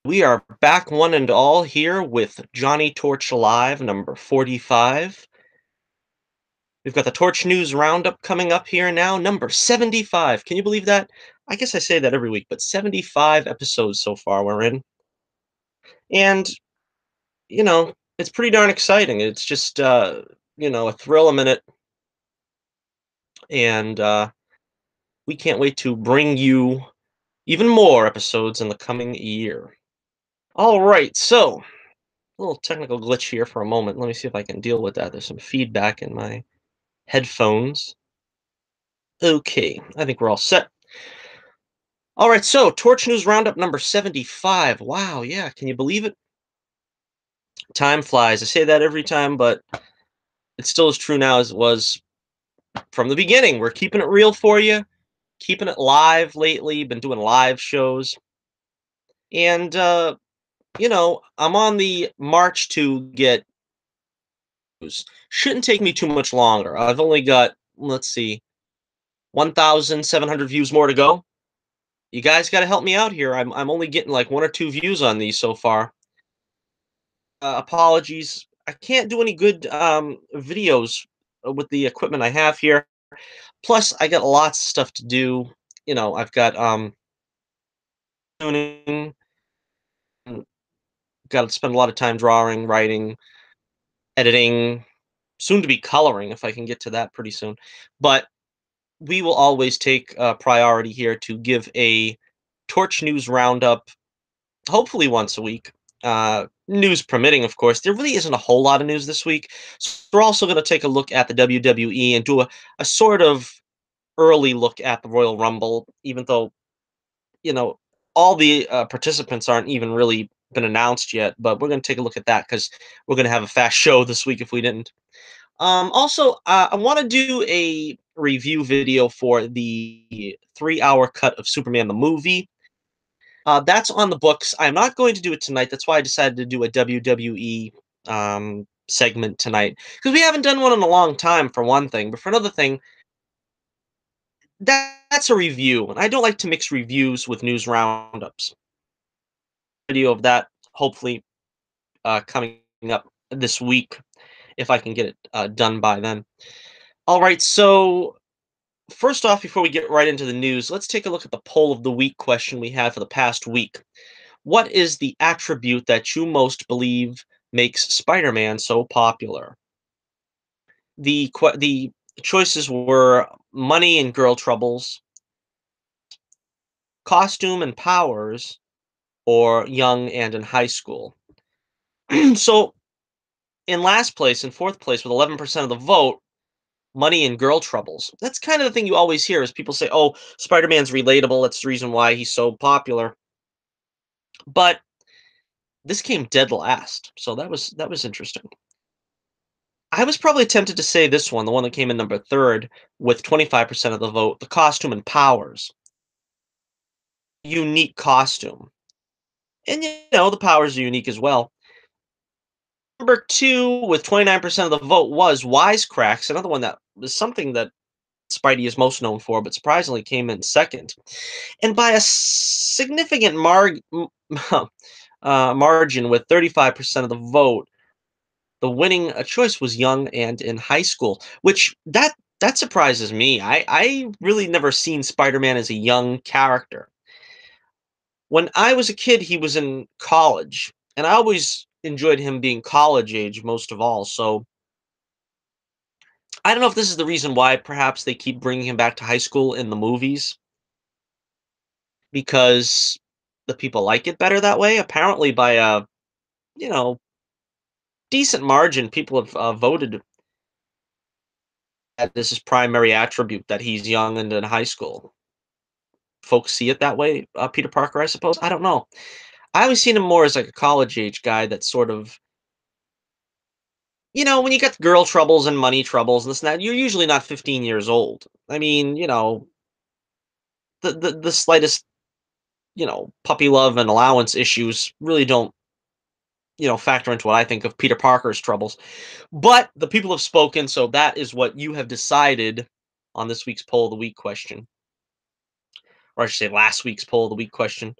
We are back one and all here with Johnny Torch Live number 45. We've got the Torch News Roundup coming up here now, number 75. Can you believe that? I guess I say that every week, but 75 episodes so far we're in. And, it's pretty darn exciting. It's just, a thrill a minute. And we can't wait to bring you even more episodes in the coming year. All right, so a little technical glitch here for a moment. Let me see if I can deal with that. There's some feedback in my headphones. Okay, I think we're all set. All right, so Torch News Roundup number 75. Wow, yeah, can you believe it? Time flies. I say that every time, but it still as true now as it was from the beginning. We're keeping it real for you, keeping it live lately, been doing live shows. And, I'm on the march to get views. Shouldn't take me too much longer. I've only got, let's see, 1,700 views more to go. You guys got to help me out here. I'm only getting like 1 or 2 views on these so far. Apologies. I can't do any good videos with the equipment I have here. Plus, I got lots of stuff to do. I've got tuning, got to spend a lot of time drawing, writing, editing, soon to be coloring if I can get to that pretty soon. But we will always take priority here to give a Torch News Roundup, hopefully once a week. News permitting, of course. There really isn't a whole lot of news this week. So we're also going to take a look at the WWE and do a sort of early look at the Royal Rumble, even though, you know, all the participants aren't even really been announced yet. But we're going to take a look at that because we're going to have a fast show this week if we didn't. Also, I want to do a review video for the 3-hour cut of Superman the movie. That's on the books. I'm not going to do it tonight. That's why I decided to do a WWE segment tonight because we haven't done one in a long time, for one thing. But for another thing, that's a review, and I don't like to mix reviews with news roundups. Video of that, hopefully, coming up this week if I can get it done by then. All right, so first off, before we get right into the news, let's take a look at the poll of the week question we had for the past week. What is the attribute that you most believe makes Spider-Man so popular? The choices were money and girl troubles, costume and powers, or young and in high school. So in last place, in fourth place, with 11% of the vote, money and girl troubles. That's kind of the thing you always hear is people say, "Oh, Spider-Man's relatable. That's the reason why he's so popular." But this came dead last, so that was interesting. I was probably tempted to say this one, the one that came in number third, with 25% of the vote, the costume and powers. Unique costume. And the powers are unique as well. Number two, with 29% of the vote, was Wisecracks, another one that was something that Spidey is most known for, but surprisingly came in second. And by a significant margin, with 35% of the vote, the winning choice was young and in high school, which that surprises me. I really never seen Spider-Man as a young character. When I was a kid, he was in college, and I always enjoyed him being college age most of all. So I don't know if this is the reason why perhaps they keep bringing him back to high school in the movies because the people like it better that way. Apparently, by a you know decent margin, people have voted that this is primary attribute that he's young and in high school. Folks see it that way, Peter Parker, I suppose. I don't know. I always seen him more as like a college age guy that sort of, when you get girl troubles and money troubles and this and that, you're usually not 15 years old. I mean, the slightest, puppy love and allowance issues really don't, factor into what I think of Peter Parker's troubles. But the people have spoken, so that is what you have decided on this week's poll of the week question, or I should say last week's poll of the week question.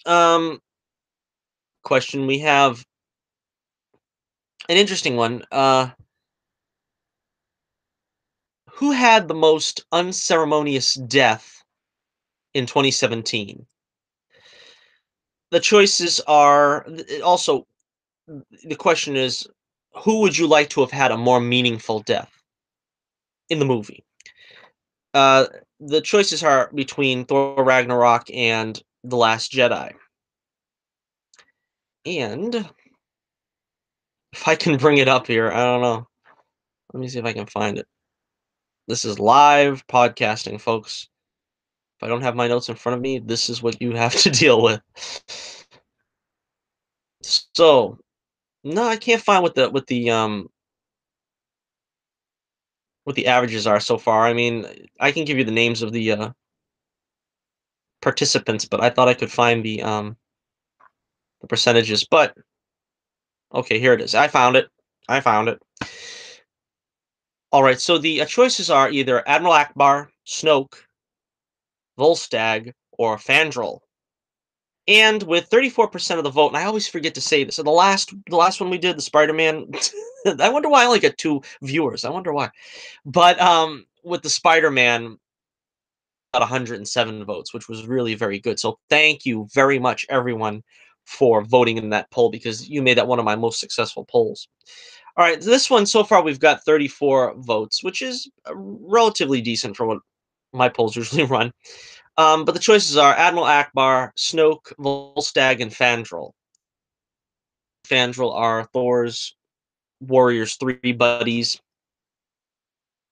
um, question. We have an interesting one. Who had the most unceremonious death in 2017? The choices are also the question is, who would you like to have had a more meaningful death in the movie? Uh, the choices are between Thor Ragnarok and The Last Jedi. And if I can bring it up here, I don't know. Let me see if I can find it. This is live podcasting, folks. If I don't have my notes in front of me, this is what you have to deal with. So, no, I can't find what the averages are so far. I mean, I can give you the names of the participants, but I thought I could find the percentages. But okay, here it is. I found it. I found it. All right. So the choices are either Admiral Akbar, Snoke, Volstagg, or Fandral. And with 34% of the vote, and I always forget to say this. So the last one we did, the Spider-Man, I wonder why I only got 2 viewers. I wonder why. But with the Spider-Man, got 107 votes, which was really very good. So thank you very much, everyone, for voting in that poll because you made that one of my most successful polls. All right, this one so far we've got 34 votes, which is relatively decent for what my polls usually run. But the choices are Admiral Akbar, Snoke, Volstagg, and Fandral. Fandral are Thor's warriors, 3 buddies,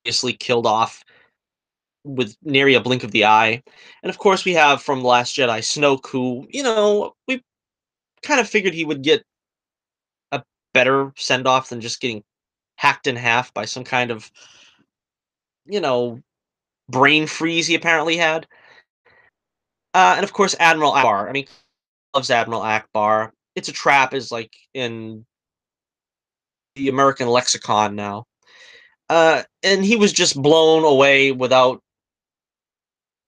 obviously killed off with nary a blink of the eye. And of course, we have from The Last Jedi Snoke, who, we kind of figured he would get a better send off than just getting hacked in half by some kind of, you know, brain freeze he apparently had. And of course, Admiral Akbar. I mean, loves Admiral Akbar. It's a trap, is like in the American lexicon now. And he was just blown away without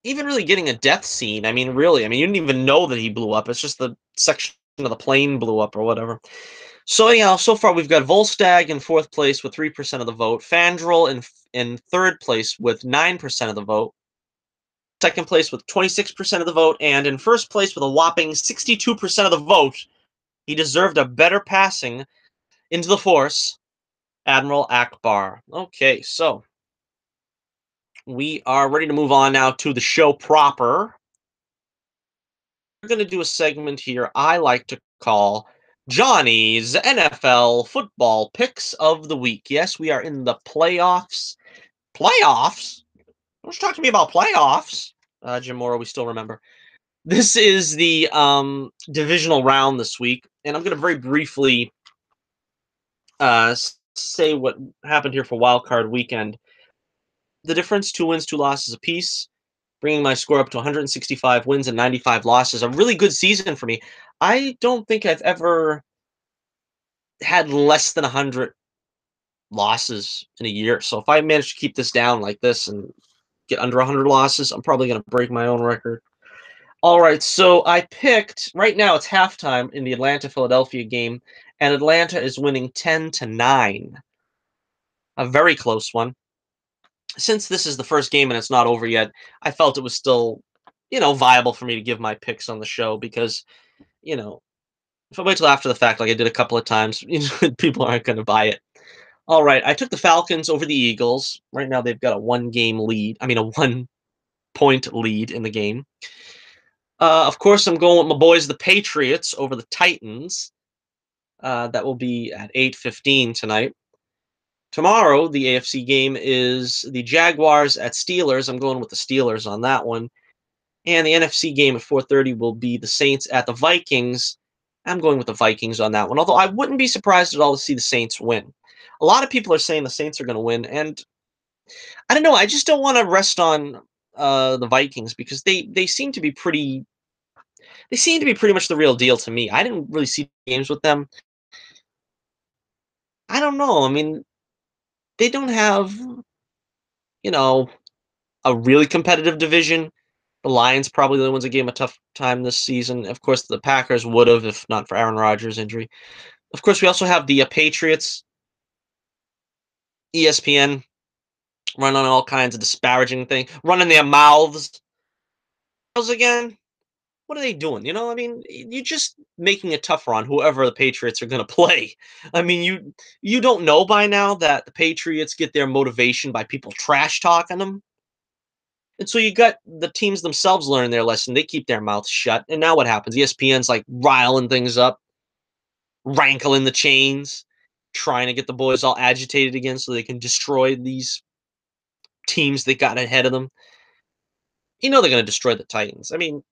even really getting a death scene. I mean, really, I mean, you didn't even know that he blew up. It's just the section of the plane blew up or whatever. So anyhow, so far we've got Volstagg in 4th place with 3% of the vote, Fandral in 3rd place with 9% of the vote, 2nd place with 26% of the vote, and in 1st place with a whopping 62% of the vote. He deserved a better passing into the Force, Admiral Akbar. Okay, so we are ready to move on now to the show proper. We're going to do a segment here I like to call Johnny's NFL Football Picks of the Week. Yes, we are in the playoffs. Playoffs? Don't you talk to me about playoffs. Jim Mora, we still remember. This is the divisional round this week, and I'm going to very briefly say what happened here for Wild Card Weekend. The difference: 2 wins, 2 losses apiece, bringing my score up to 165 wins and 95 losses. A really good season for me. I don't think I've ever had less than 100 losses in a year. So if I manage to keep this down like this and get under 100 losses, I'm probably going to break my own record. All right, so I picked right now. It's halftime in the Atlanta-Philadelphia game, and Atlanta is winning 10-9. A very close one. Since this is the first game and it's not over yet, I felt it was still, viable for me to give my picks on the show because, if I wait till after the fact, like I did a couple of times, people aren't going to buy it. All right, I took the Falcons over the Eagles. Right now, they've got a 1-game lead. I mean, a 1-point lead in the game. Of course, I'm going with my boys, the Patriots, over the Titans. That will be at 8:15 tonight. Tomorrow, the AFC game is the Jaguars at Steelers. I'm going with the Steelers on that one. And the NFC game at 4:30 will be the Saints at the Vikings. I'm going with the Vikings on that one, although I wouldn't be surprised at all to see the Saints win. A lot of people are saying the Saints are going to win, and I don't know. I just don't want to rest on the Vikings because they seem to be pretty. They seem to be pretty much the real deal to me. I didn't really see games with them. I don't know. I mean, they don't have, you know, a really competitive division. The Lions probably the ones that gave him a tough time this season. Of course, the Packers would have if not for Aaron Rodgers' injury. Of course, we also have the Patriots, ESPN running all kinds of disparaging thing, running their mouths again. What are they doing? I mean, you're just making it tougher on whoever the Patriots are going to play. I mean, you don't know by now that the Patriots get their motivation by people trash talking them. And so you got the teams themselves learning their lesson. They keep their mouths shut. And now what happens? ESPN's like riling things up, rankling the chains, trying to get the boys all agitated again so they can destroy these teams that got ahead of them. They're going to destroy the Titans. I mean,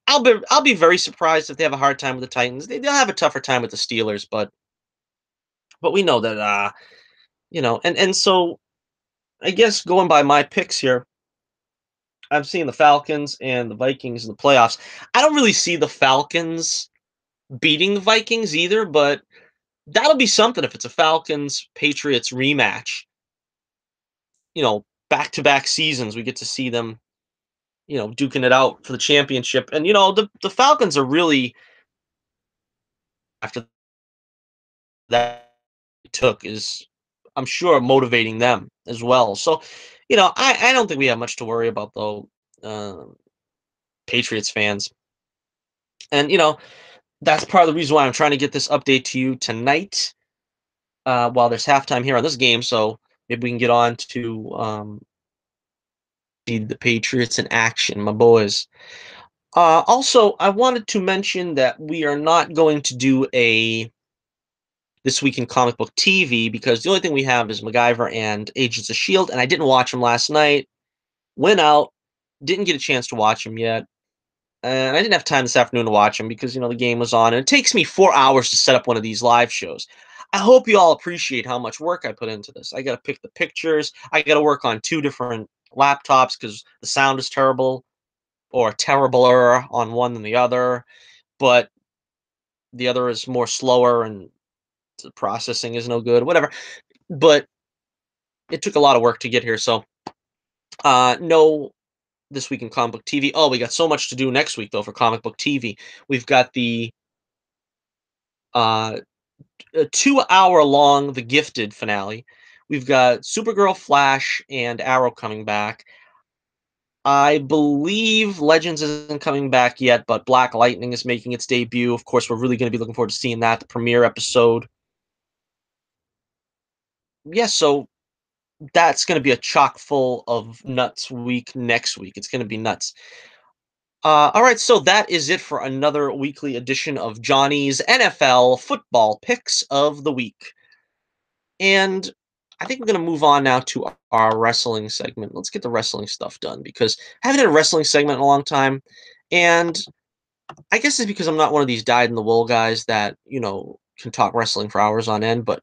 I'll be very surprised if they have a hard time with the Titans. They'll have a tougher time with the Steelers, but we know that and so I guess going by my picks here, I'm seeing the Falcons and the Vikings in the playoffs. I don't really see the Falcons beating the Vikings either, but that'll be something if it's a Falcons Patriots rematch. Back to back seasons, we get to see them, duking it out for the championship. And the Falcons are really after that took is I'm sure motivating them as well. So, I don't think we have much to worry about though, uh, Patriots fans. And that's part of the reason why I'm trying to get this update to you tonight, while there's halftime here on this game. So maybe we can get on to see the Patriots in action, my boys. Also, I wanted to mention that we are not going to do a This Week in Comic Book TV because the only thing we have is MacGyver and Agents of S.H.I.E.L.D., and I didn't watch them last night. Went out, didn't get a chance to watch them yet. And I didn't have time this afternoon to watch them because, the game was on. And it takes me 4 hours to set up one of these live shows. I hope you all appreciate how much work I put into this. I got to pick the pictures. I got to work on two different laptops because the sound is terrible or terribler on one than the other. But the other is more slower and the processing is no good, whatever. But it took a lot of work to get here. So, no This Week in Comic Book TV. Oh, we got so much to do next week, though, for Comic Book TV. We've got the uh, 2 hour long The Gifted finale. We've got Supergirl, Flash, and Arrow coming back. I believe Legends isn't coming back yet, but Black Lightning is making its debut. Of course, we're really going to be looking forward to seeing that, the premiere episode. Yeah, so that's going to be a chock full of nuts week next week. It's going to be nuts. All right, so that is it for another weekly edition of Johnny's NFL football picks of the week. And I think we're going to move on now to our wrestling segment. Let's get the wrestling stuff done because I haven't had a wrestling segment in a long time. And I guess it's because I'm not one of these dyed in the wool guys that, can talk wrestling for hours on end, but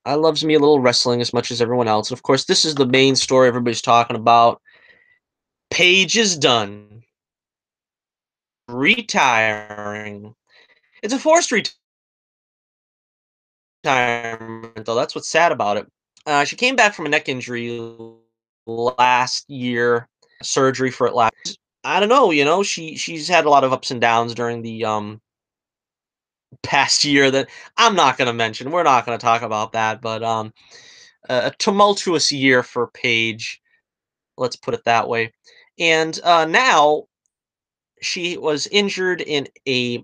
I loves me a little wrestling as much as everyone else. And of course, this is the main story everybody's talking about. Paige is done. Retiring. It's a forced retirement, though. That's what's sad about it. She came back from a neck injury last year, surgery for it last. I don't know, she's had a lot of ups and downs during the past year that I'm not going to mention. We're not going to talk about that, but a tumultuous year for Paige, let's put it that way. And now she was injured in a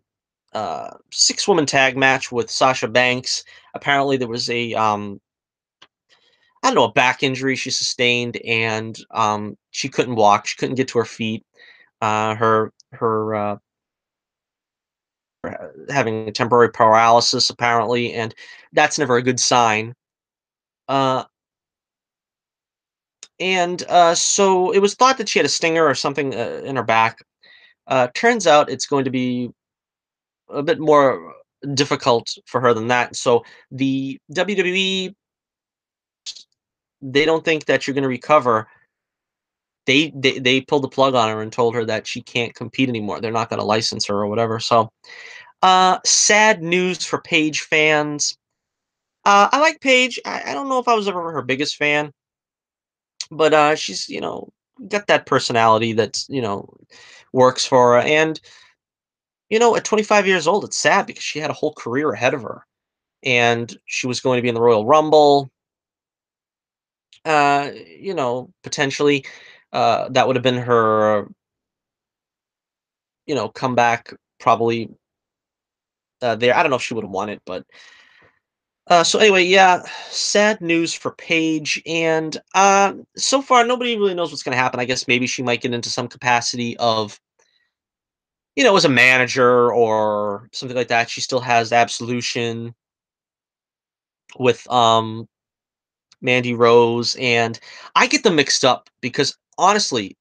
six-woman tag match with Sasha Banks. Apparently, there was a I don't know, a back injury she sustained, and she couldn't walk. She couldn't get to her feet. Her having temporary paralysis apparently, and that's never a good sign. Uh, and so it was thought that she had a stinger or something in her back. Turns out it's going to be a bit more difficult for her than that. So the WWE, they don't think that you're going to recover. They pulled the plug on her and told her that she can't compete anymore. They're not going to license her or whatever. So, sad news for Paige fans. I like Paige. I don't know if I was ever her biggest fan, but she's got that personality that's, works for her. And, at 25 years old, it's sad because she had a whole career ahead of her. And she was going to be in the Royal Rumble, potentially. That would have been her, comeback probably there. I don't know if she would have won it, but so anyway, yeah, sad news for Paige, and so far nobody really knows what's going to happen. I guess maybe she might get into some capacity of, as a manager or something like that. She still has absolution with Mandy Rose, and I get them mixed up because honestly,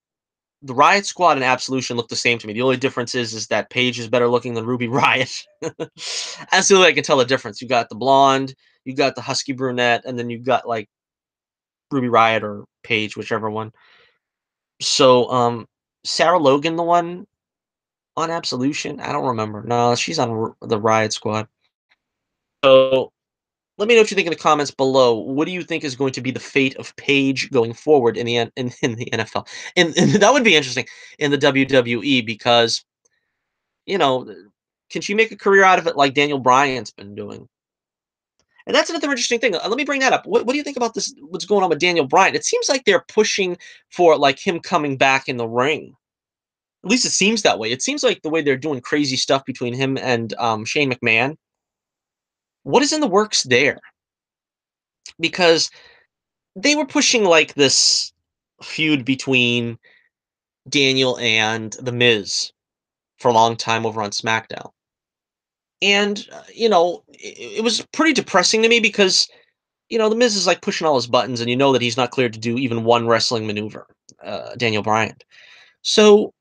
the Riot Squad and Absolution look the same to me. The only difference is that Paige is better looking than Ruby Riot. That's the only way I can tell the difference. You got the blonde, you got the husky brunette, and then you got like Ruby Riot or Paige, whichever one. So, Sarah Logan, the one on Absolution, I don't remember. No, she's on the Riot Squad. So, let me know what you think in the comments below. What do you think is going to be the fate of Paige going forward in the in the NFL? And that would be interesting in the WWE because you know, can she make a career out of it like Daniel Bryan's been doing? And that's another interesting thing. Let me bring that up. What do you think about this? What's going on with Daniel Bryan? It seems like they're pushing for like him coming back in the ring. At least it seems that way. It seems like the way they're doing crazy stuff between him and Shane McMahon. What is in the works there? Because they were pushing like this feud between Daniel and The Miz for a long time over on SmackDown. And, it was pretty depressing to me because, The Miz is like pushing all his buttons and you know that he's not cleared to do even one wrestling maneuver, Daniel Bryan. So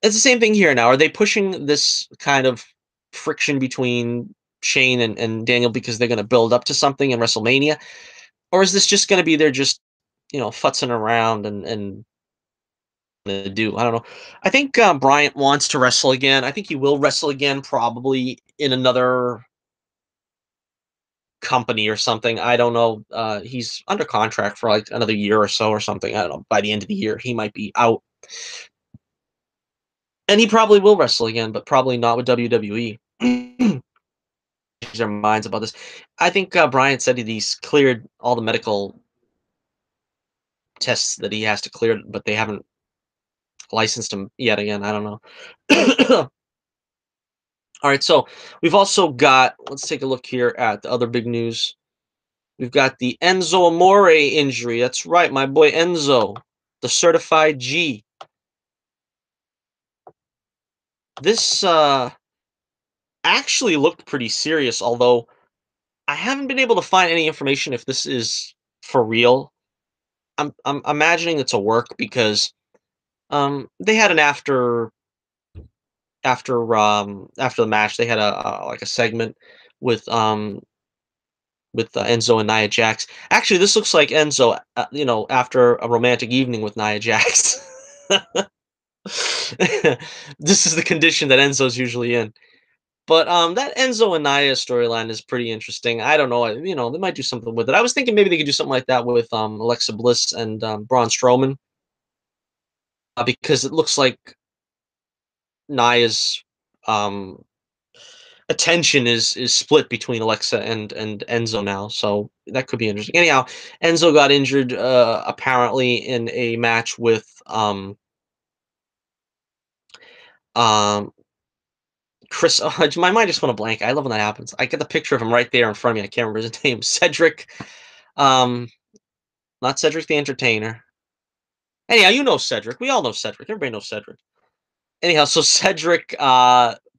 it's the same thing here now. Are they pushing this kind of friction between Shane and Daniel because they're going to build up to something in WrestleMania? Or is this just going to be they're just, futzing around and to do? I don't know. I think Bryant wants to wrestle again. I think he will wrestle again, probably in another company or something. I don't know. He's under contract for like another year or so or something. I don't know. By the end of the year, he might be out, and he probably will wrestle again, but probably not with WWE. Change their minds about this. I think Bryant said he's cleared all the medical tests that he has to clear, but they haven't licensed him yet. Again, I don't know. All right, so we've also got. Let's take a look here at the other big news. We've got the Enzo Amore injury. That's right, my boy Enzo, the certified G. This actually looked pretty serious, although I haven't been able to find any information if this is for real. I'm imagining it's a work because they had an after the match they had a like a segment with Enzo and Nia Jax. Actually, this looks like Enzo, after a romantic evening with Nia Jax. This is the condition that Enzo's usually in. But that Enzo and Nia storyline is pretty interesting. I don't know, they might do something with it. I was thinking maybe they could do something like that with Alexa Bliss and Braun Strowman, because it looks like Nia's um, attention is split between Alexa and Enzo now, so that could be interesting. Anyhow, Enzo got injured apparently in a match with um, Chris. Oh, my mind just went a blank. I love when that happens. I get the picture of him right there in front of me. I can't remember his name. Cedric. Um, Not Cedric the Entertainer. Anyhow, you know Cedric. We all know Cedric. Everybody knows Cedric. Anyhow, so Cedric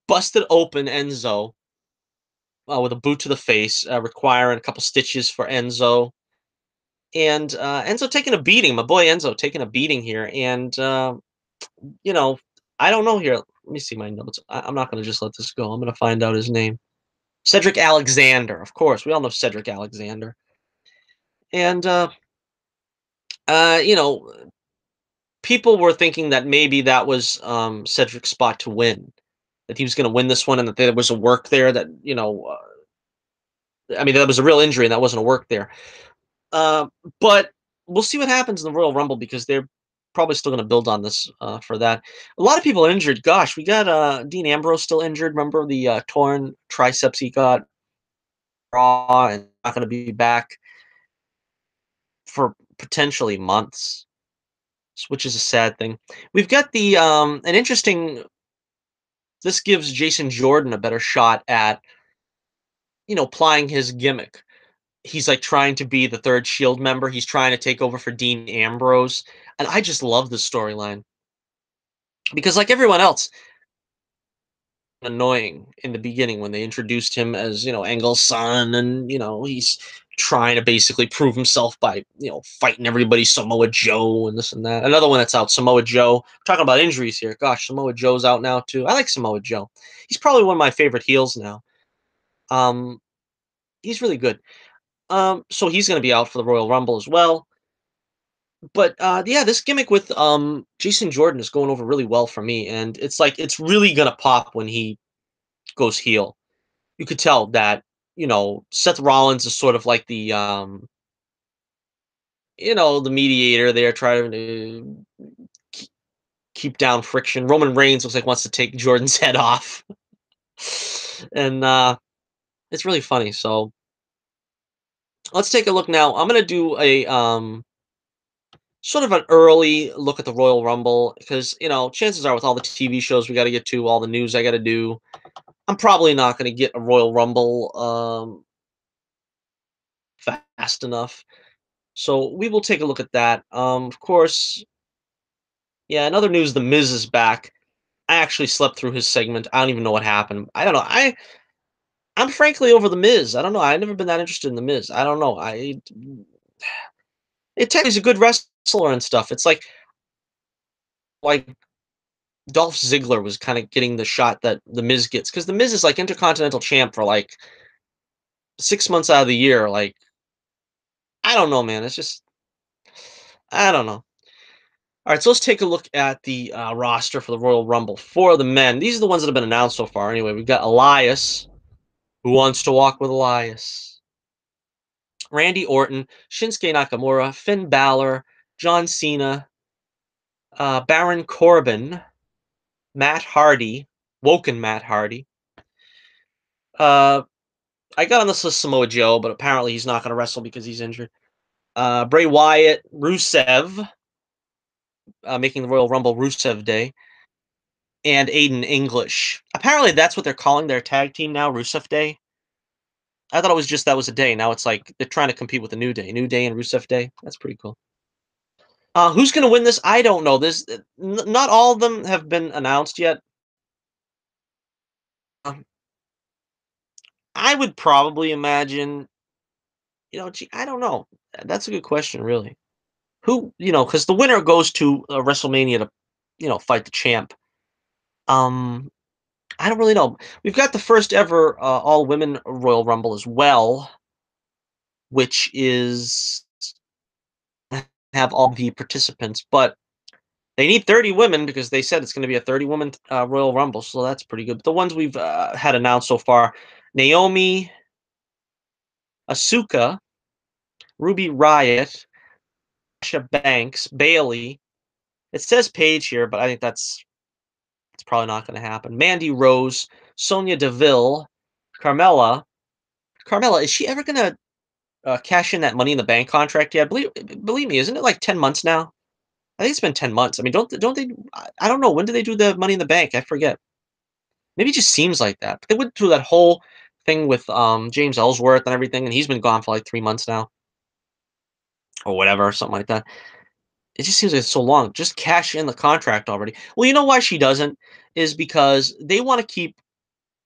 busted open Enzo with a boot to the face, requiring a couple stitches for Enzo. And Enzo taking a beating. My boy Enzo taking a beating here. And, you know, I don't know here. Let me see my notes. I'm not going to just let this go. I'm going to find out his name. Cedric Alexander. Of course, we all know Cedric Alexander. And, you know, people were thinking that maybe that was Cedric's spot to win, that he was going to win this one, and that there was a work there. That I mean, that was a real injury, and that wasn't a work there. Uh, but we'll see what happens in the Royal Rumble because they're probably still going to build on this for that. A lot of people are injured. Gosh, we got Dean Ambrose still injured. Remember the torn triceps he got Raw and not going to be back for potentially months, which is a sad thing. We've got the an interesting. This gives Jason Jordan a better shot at plying his gimmick. He's like trying to be the third Shield member. He's trying to take over for Dean Ambrose, and I just love this storyline because, like everyone else, annoying in the beginning when they introduced him as Angle's son, and he's trying to basically prove himself by fighting everybody, Samoa Joe and this and that. Another one that's out, Samoa Joe. We're talking about injuries here. Gosh, Samoa Joe's out now too. I like Samoa Joe. He's probably one of my favorite heels now. Um, he's really good. So he's going to be out for the Royal Rumble as well. But yeah, this gimmick with Jason Jordan is going over really well for me, and it's like it's really gonna pop when he goes heel. You could tell that Seth Rollins is sort of like the the mediator there, trying to keep down friction. Roman Reigns looks like wants to take Jordan's head off, and it's really funny. So let's take a look now. I'm gonna do a sort of an early look at the Royal Rumble because chances are with all the TV shows we got to get to, all the news I got to do, I'm probably not going to get a Royal Rumble fast enough. So we will take a look at that. Of course, yeah. In other news, The Miz is back. I actually slept through his segment. I don't even know what happened. I don't know. I'm frankly over The Miz. I don't know. I've never been that interested in The Miz. I don't know. He's a good wrestler and stuff. It's like Dolph Ziggler was kind of getting the shot that The Miz gets because The Miz is like Intercontinental Champ for like 6 months out of the year. Like I don't know, man. It's just I don't know. All right, so let's take a look at the roster for the Royal Rumble for the men. These are the ones that have been announced so far. Anyway, we've got Elias, who wants to walk with Elias, Randy Orton, Shinsuke Nakamura, Finn Balor, John Cena, Baron Corbin, Matt Hardy, Woken Matt Hardy. I got on this list Samoa Joe, but apparently he's not going to wrestle because he's injured. Bray Wyatt, Rusev, making the Royal Rumble Rusev Day, and Aiden English. Apparently that's what they're calling their tag team now, Rusev Day. I thought it was just that was a day. Now it's like they're trying to compete with the New Day and Rusev Day. That's pretty cool. Who's going to win this? I don't know. Not all of them have been announced yet. Um, I would probably imagine, I don't know. That's a good question, really. Who, because the winner goes to WrestleMania to, fight the champ. Um, I don't really know. We've got the first ever all women Royal Rumble as well, which is have all the participants, but they need 30 women because they said it's going to be a 30 woman Royal Rumble, so that's pretty good. But the ones we've had announced so far: Naomi, Asuka, Ruby Riott, Sasha Banks, Bailey. It says Paige here, but I think it's probably not going to happen. Mandy Rose, Sonya Deville, Carmella. Carmella, is she ever going to cash in that Money in the Bank contract yet? Believe me, isn't it like 10 months now? I think it's been 10 months. I mean, don't they? I don't know. When do they do the Money in the Bank? I forget. Maybe it just seems like that. But they went through that whole thing with James Ellsworth and everything, and he's been gone for like 3 months now, or whatever, something like that. It just seems like it's so long. Just cash in the contract already. Well, you know why she doesn't is because they want to keep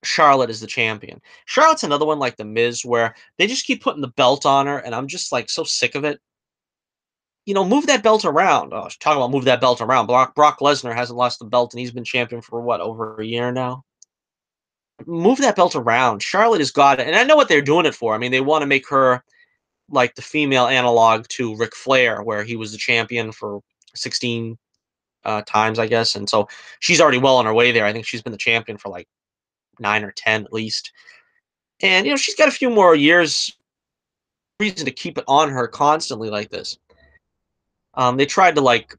Charlotte as the champion. Charlotte's another one like the Miz, where they just keep putting the belt on her, and I'm just like so sick of it. Move that belt around. Oh, talking about move that belt around. Brock Lesnar hasn't lost the belt, and he's been champion for what, over a year now? Move that belt around. Charlotte has got it, and I know what they're doing it for. I mean, they want to make her like the female analog to Ric Flair, where he was the champion for 16 times, I guess, and so she's already well on her way there. I think she's been the champion for like 9 or 10 at least, and she's got a few more years. Reason to keep it on her constantly like this. They tried to like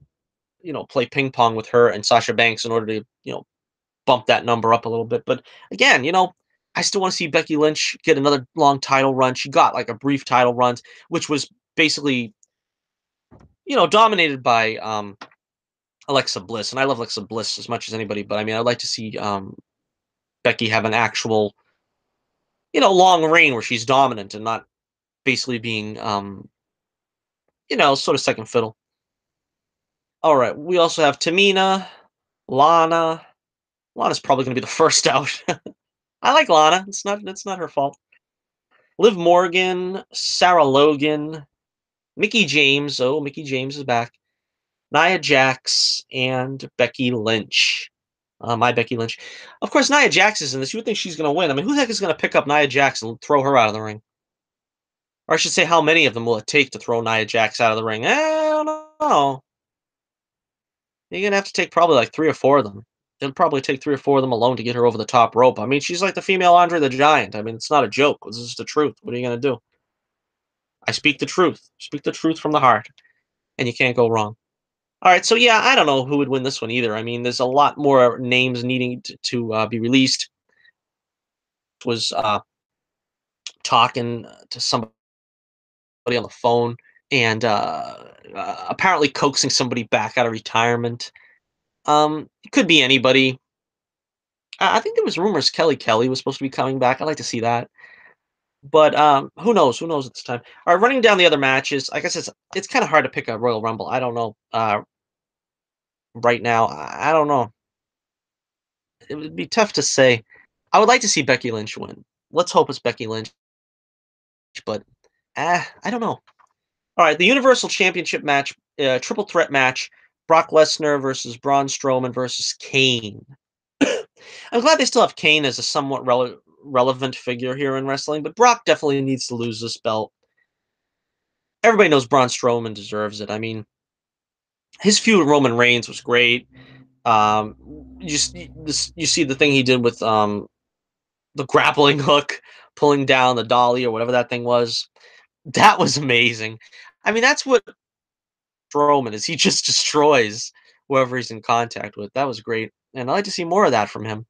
play ping pong with her and Sasha Banks in order to, bump that number up a little bit. But again, I still want to see Becky Lynch get another long title run. She got like a brief title run, which was basically, dominated by Alexa Bliss. And I love Alexa Bliss as much as anybody, but I mean, I'd like to see Becky have an actual, long reign where she's dominant and not basically being, sort of second fiddle. All right. We also have Tamina, Lana. Lana's probably going to be the first out. I like Lana. It's not her fault. Liv Morgan, Sarah Logan, Mickey James. Oh, Mickey James is back. Nia Jax and Becky Lynch. My Becky Lynch. Of course, Nia Jax is in this. You would think she's going to win. I mean, who the heck is going to pick up Nia Jax and throw her out of the ring? Or I should say, how many of them will it take to throw Nia Jax out of the ring? I don't know. You're going to have to take probably like 3 or 4 of them. It'll probably take 3 or 4 of them alone to get her over the top rope. I mean, she's like the female Andre the Giant. I mean, it's not a joke. This is the truth. What are you going to do? I speak the truth. Speak the truth from the heart. And you can't go wrong. All right, so yeah, I don't know who would win this one either. I mean, there's a lot more names needing to be released. Was talking to somebody on the phone and apparently coaxing somebody back out of retirement. It could be anybody. I think there was rumors Kelly was supposed to be coming back. I'd like to see that. But who knows? Who knows at this time? All right, running down the other matches. I guess it's kind of hard to pick a Royal Rumble. I don't know. Right now, I don't know. It would be tough to say. I would like to see Becky Lynch win. Let's hope it's Becky Lynch, but I don't know. All right, the Universal Championship match, triple threat match: Brock Lesnar versus Braun Strowman versus Kane. I'm glad they still have Kane as a somewhat relevant figure here in wrestling, but Brock definitely needs to lose this belt. Everybody knows Braun Strowman deserves it. I mean, his feud with Roman Reigns was great. Um, you see the thing he did with the grappling hook, pulling down the dolly or whatever that thing was. That was amazing. I mean, that's what Strowman is. He just destroys whoever he's in contact with. That was great, and I like to see more of that from him.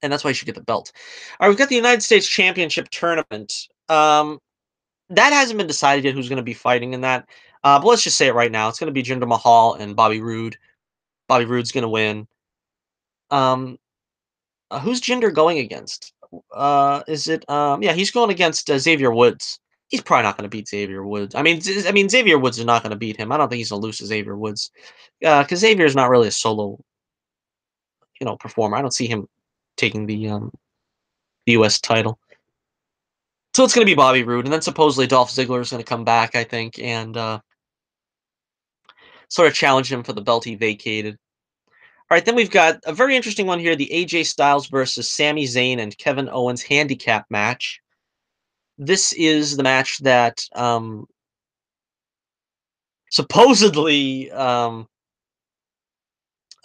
And that's why he should get the belt. All right, we've got the United States Championship tournament. That hasn't been decided yet who's going to be fighting in that. But let's just say it right now. It's going to be Jinder Mahal and Bobby Roode. Bobby Roode's going to win. Um, who's Jinder going against? Is it? Yeah, he's going against Xavier Woods. He's probably not going to beat Xavier Woods. I mean, Xavier Woods is not going to beat him. I don't think he's going to lose to Xavier Woods, because Xavier is not really a solo, performer. I don't see him taking the U.S. title. So it's going to be Bobby Roode, and then supposedly Dolph Ziggler is going to come back, I think, and sort of challenge him for the belt he vacated. All right, then we've got a very interesting one here: the AJ Styles versus Sami Zayn and Kevin Owens handicap match. This is the match that supposedly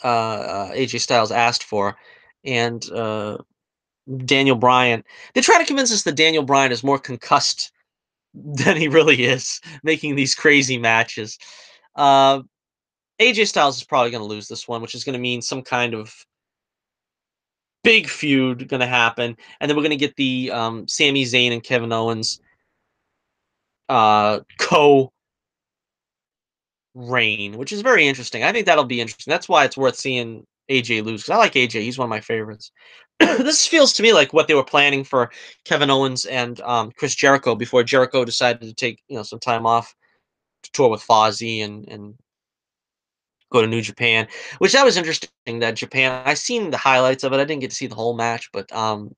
AJ Styles asked for, and Daniel Bryan. They try to convince us that Daniel Bryan is more concussed than he really is, making these crazy matches. Uh, AJ Styles is probably going to lose this one, which is going to mean some kind of big feud going to happen, and then we're going to get the Sami Zayn and Kevin Owens co reign, which is very interesting. I think that'll be interesting. That's why it's worth seeing AJ lose, because I like AJ. He's one of my favorites. This feels to me like what they were planning for Kevin Owens and Chris Jericho before Jericho decided to take some time off to tour with Fozzy and go to New Japan, which that was interesting. That Japan, I seen the highlights of it. I didn't get to see the whole match, but I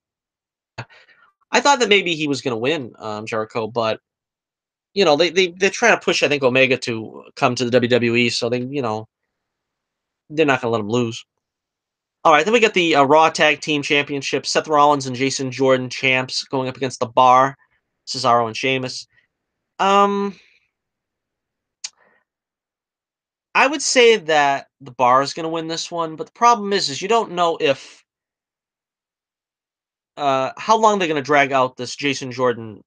thought that maybe he was going to win, Jericho, but they're trying to push, I think, Omega to come to the WWE, so they're not going to let him lose. All right, then we got the Raw Tag Team Championship: Seth Rollins and Jason Jordan, champs, going up against the Bar, Cesaro and Sheamus. I would say that the Bar is going to win this one, but the problem is you don't know if how long they're going to drag out this Jason Jordan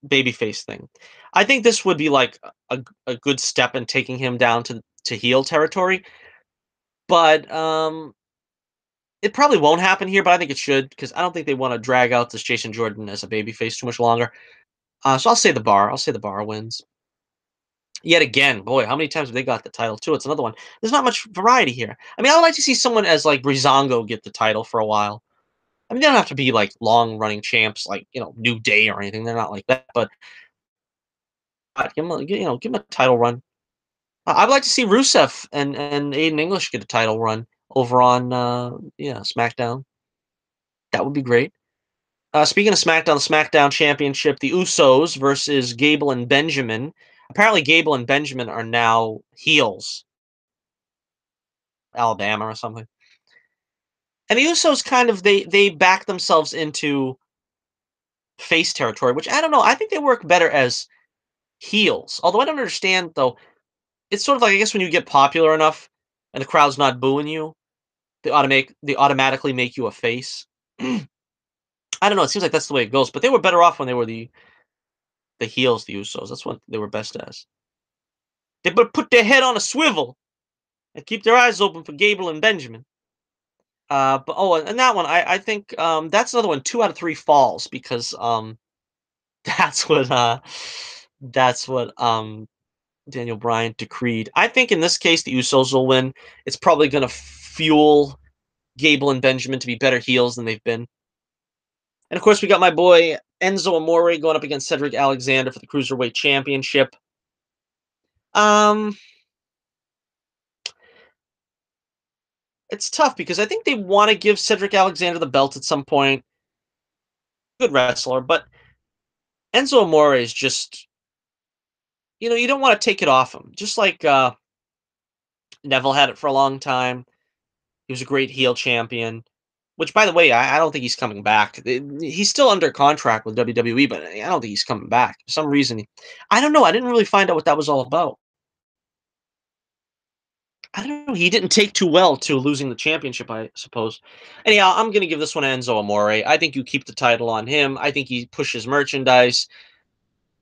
babyface thing. I think this would be like a good step in taking him down to to heel territory. But it probably won't happen here, but I think it should because I don't think they want to drag out this Jason Jordan as a babyface too much longer. So I'll say the Bar. I'll say the Bar wins. Yet again, boy, how many times have they got the title too? It's another one. There's not much variety here. I mean, I would like to see someone as like Breezango get the title for a while. I mean, they don't have to be like long running champs like New Day or anything. They're not like that, but give them give them a title run. I'd like to see Rusev and Aiden English get a title run over on SmackDown. That would be great. Speaking of SmackDown, the SmackDown Championship, the Usos versus Gable and Benjamin. Apparently, Gable and Benjamin are now heels, Alabama or something. And the Usos kind of they back themselves into face territory, which I don't know. I think they work better as heels. Although I don't understand though. It's sort of like I guess when you get popular enough and the crowd's not booing you, they automatically make you a face. I don't know. It seems like that's the way it goes. But they were better off when they were the heels, the Usos. That's what they were best as. They put their head on a swivel and keep their eyes open for Gable and Benjamin. But and that one, I think that's another one. 2 out of 3 falls because that's what that's what Daniel Bryan decreed. I think in this case the Usos will win. It's probably going to fuel Gable and Benjamin to be better heels than they've been. And of course, we got my boy Enzo Amore going up against Cedric Alexander for the Cruiserweight Championship. Um, it's tough because I think they want to give Cedric Alexander the belt at some point. Good wrestler, but Enzo Amore is just, you don't want to take it off him. Just like Neville had it for a long time. He was a great heel champion. Which, by the way, I don't think he's coming back. He's still under contract with WWE, but I don't think he's coming back. For some reason, I don't know. I didn't really find out what that was all about. I don't know. He didn't take too well to losing the championship, I suppose. Anyhow, I'm going to give this one to Enzo Amore. I think you keep the title on him. I think he pushes merchandise.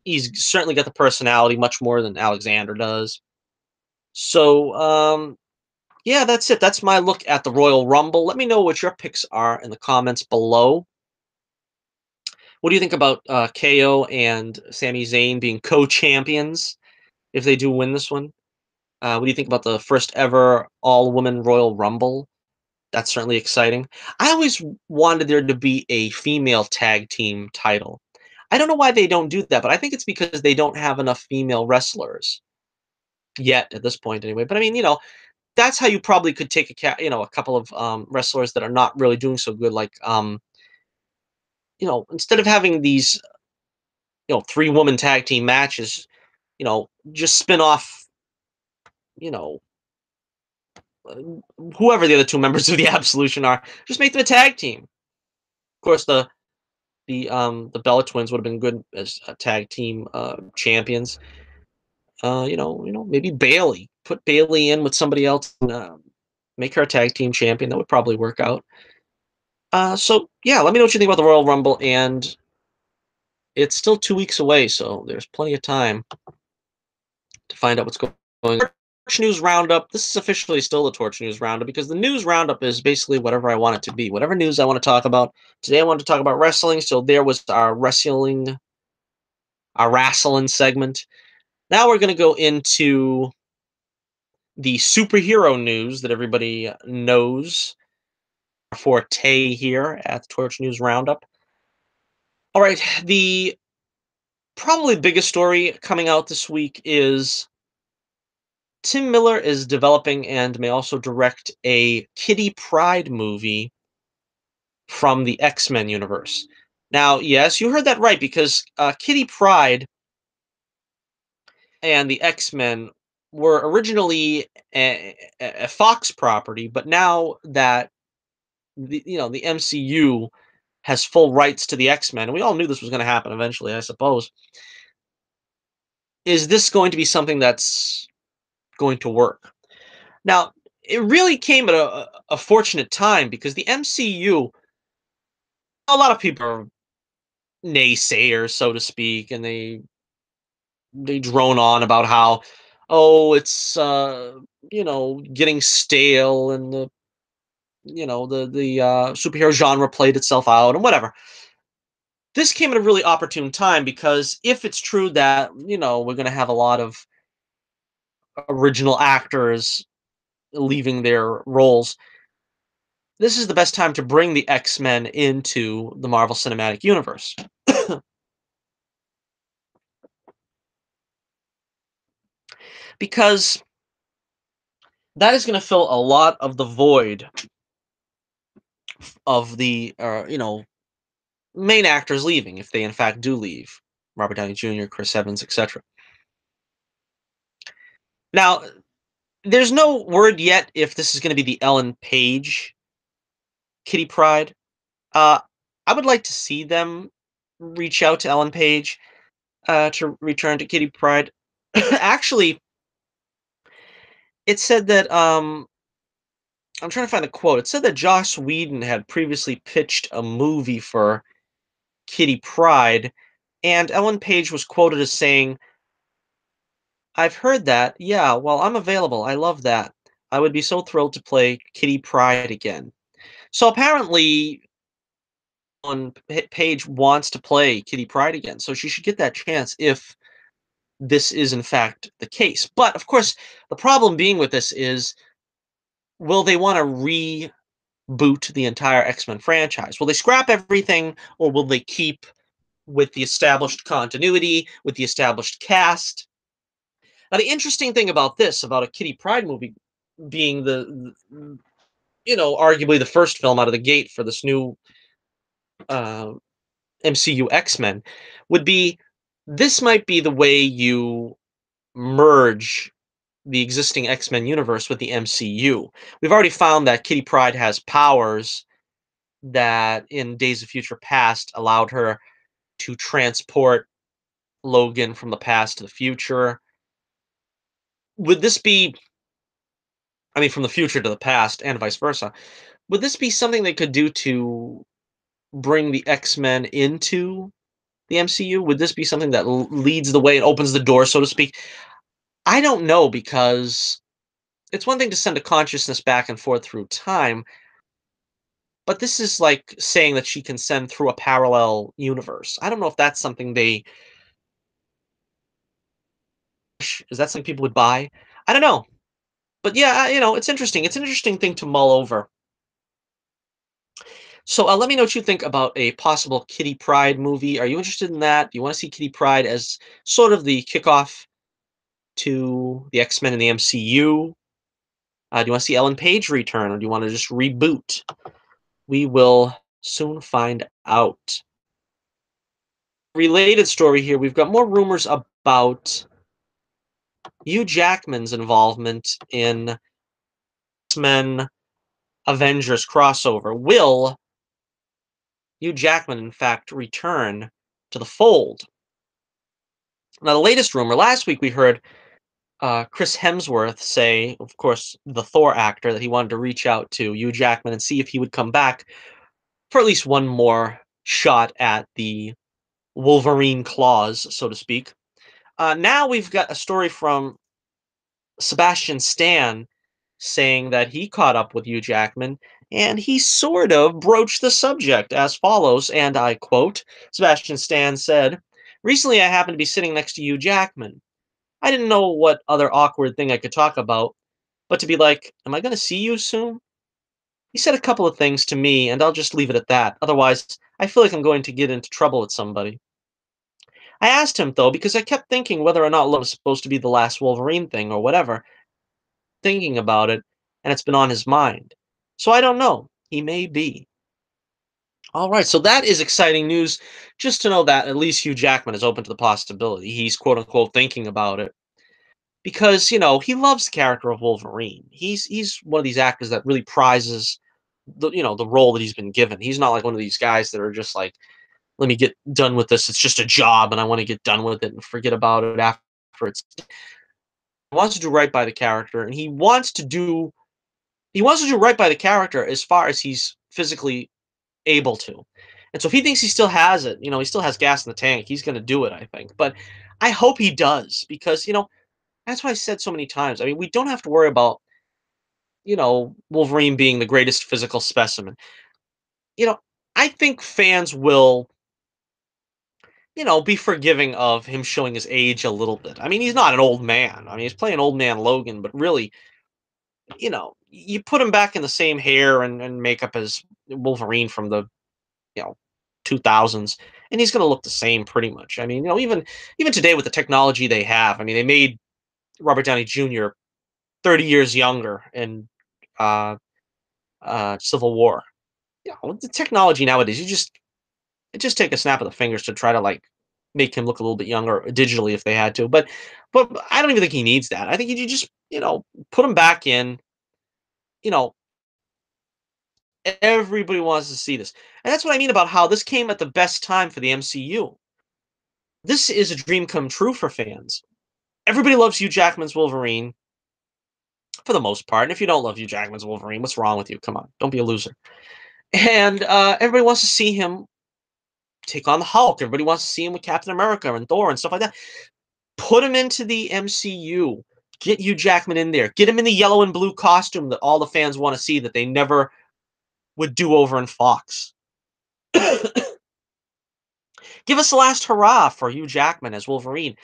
He's certainly got the personality much more than Alexander does. So, yeah, that's it. That's my look at the Royal Rumble. Let me know what your picks are in the comments below. What do you think about KO and Sami Zayn being co-champions if they do win this one? What do you think about the first ever all-woman Royal Rumble? That's certainly exciting. I always wanted there to be a female tag team title. I don't know why they don't do that, but I think it's because they don't have enough female wrestlers yet at this point anyway. But I mean, that's how you probably could take a couple of wrestlers that are not really doing so good like instead of having these 3-woman tag team matches, just spin off, you know, uh, whoever the other 2 members of the Absolution are, just make them a tag team. Of course, the Bella Twins would have been good as a tag team champions. Maybe Bailey. Put Bailey in with somebody else and make her a tag team champion. That would probably work out. So yeah, let me know what you think about the Royal Rumble, and it's still 2 weeks away, so there's plenty of time to find out what's going on. Torch News Roundup. This is officially still the Torch News Roundup because the news roundup is basically whatever I want it to be. Whatever news I want to talk about. Today I wanted to talk about wrestling, so there was our wrestling segment. Now we're going to go into the superhero news that everybody knows. Our forte here at the Torch News Roundup. All right, the probably biggest story coming out this week is Tim Miller is developing and may also direct a Kitty Pryde movie from the X-Men universe. Now, yes, you heard that right, because Kitty Pryde and the X-Men were originally a Fox property, but now that the MCU has full rights to the X-Men, and we all knew this was going to happen eventually, I suppose. Is this going to be something that's going to work? Now, it really came at a fortunate time because the MCU, a lot of people are naysayers, so to speak, and they drone on about how, oh, it's getting stale, and the superhero genre played itself out and whatever. This came at a really opportune time because if it's true that, we're going to have a lot of original actors leaving their roles, this is the best time to bring the X-Men into the Marvel Cinematic Universe. Because that is going to fill a lot of the void of the main actors leaving, if they in fact do leave. Robert Downey Jr., Chris Evans, etc. Now, there's no word yet if this is going to be the Ellen Page Kitty Pryde. Uh, I would like to see them reach out to Ellen Page to return to Kitty Pryde. Actually, it said that I'm trying to find the quote. It said that Joss Whedon had previously pitched a movie for Kitty Pryde, and Ellen Page was quoted as saying, "I've heard that. Yeah, well, I'm available. I love that. I would be so thrilled to play Kitty Pryde again." So apparently, Paige wants to play Kitty Pryde again, so she should get that chance if this is in fact the case. But of course, the problem being with this is, will they want to reboot the entire X-Men franchise? Will they scrap everything, or will they keep with the established continuity, with the established cast? Now, the interesting thing about this, about a Kitty Pryde movie being arguably the first film out of the gate for this new uh, MCU X-Men, would be this might be the way you merge the existing X-Men universe with the MCU. We've already found that Kitty Pryde has powers that in Days of Future Past allowed her to transport Logan from the past to the future. Would this be, I mean, from the future to the past and vice versa? Would this be something they could do to bring the X-Men into the MCU? Would this be something that leads the way and opens the door, so to speak? I don't know, because it's one thing to send a consciousness back and forth through time, but this is like saying that she can send through a parallel universe. I don't know if that's something they is that something people would buy? I don't know. But yeah, it's interesting. It's an interesting thing to mull over. So let me know what you think about a possible Kitty Pryde movie. Are you interested in that? Do you want to see Kitty Pryde as sort of the kickoff to the X-Men in the MCU? Do you want to see Ellen Page return, or do you want to just reboot? We will soon find out. Related story here, we've got more rumors about Hugh Jackman's involvement in X-Men Avengers crossover. Will Hugh Jackman, in fact, return to the fold? Now, the latest rumor, last week we heard Chris Hemsworth say, of course, the Thor actor, that he wanted to reach out to Hugh Jackman and see if he would come back for at least one more shot at the Wolverine claws, so to speak. Now we've got a story from Sebastian Stan saying that he caught up with Hugh Jackman, and he sort of broached the subject as follows, and I quote, Sebastian Stan said, "Recently I happened to be sitting next to Hugh Jackman. I didn't know what other awkward thing I could talk about, but to be like, am I going to see you soon? He said a couple of things to me, and I'll just leave it at that. Otherwise, I feel like I'm going to get into trouble with somebody. I asked him, though, because I kept thinking whether or not love was supposed to be the last Wolverine thing or whatever, thinking about it, and it's been on his mind. So I don't know. He may be." All right, so that is exciting news. Just to know that at least Hugh Jackman is open to the possibility. He's quote unquote thinking about it because he loves the character of Wolverine. He's one of these actors that really prizes the role that he's been given. He's not like one of these guys that are just like, let me get done with this. It's just a job, and I want to get done with it and forget about it after it's. He wants to do right by the character, and he wants to do right by the character as far as he's physically able to. And so if he thinks he still has it, he still has gas in the tank, he's going to do it, I think. But I hope he does, because That's why I said so many times. I mean, we don't have to worry about, Wolverine being the greatest physical specimen. You know, I think fans will, be forgiving of him showing his age a little bit. I mean, he's not an old man. I mean, he's playing old man Logan, but really, you put him back in the same hair and makeup as Wolverine from the, you know, 2000s, and he's going to look the same pretty much. I mean, even today with the technology they have, I mean, they made Robert Downey Jr. 30 years younger in uh, Civil War. With the technology nowadays, it just take a snap of the fingers to try to like make him look a little bit younger digitally if they had to. But I don't even think he needs that. I think you just put him back in. You know, everybody wants to see this, and that's what I mean about how this came at the best time for the MCU. This is a dream come true for fans. Everybody loves Hugh Jackman's Wolverine for the most part, and if you don't love Hugh Jackman's Wolverine, what's wrong with you? Come on, don't be a loser. And everybody wants to see him take on the Hulk. Everybody wants to see him with Captain America and Thor and stuff like that. Put him into the MCU. Get Hugh Jackman in there. Get him in the yellow and blue costume that all the fans want to see that they never would do over in Fox. Give us the last hurrah for Hugh Jackman as Wolverine.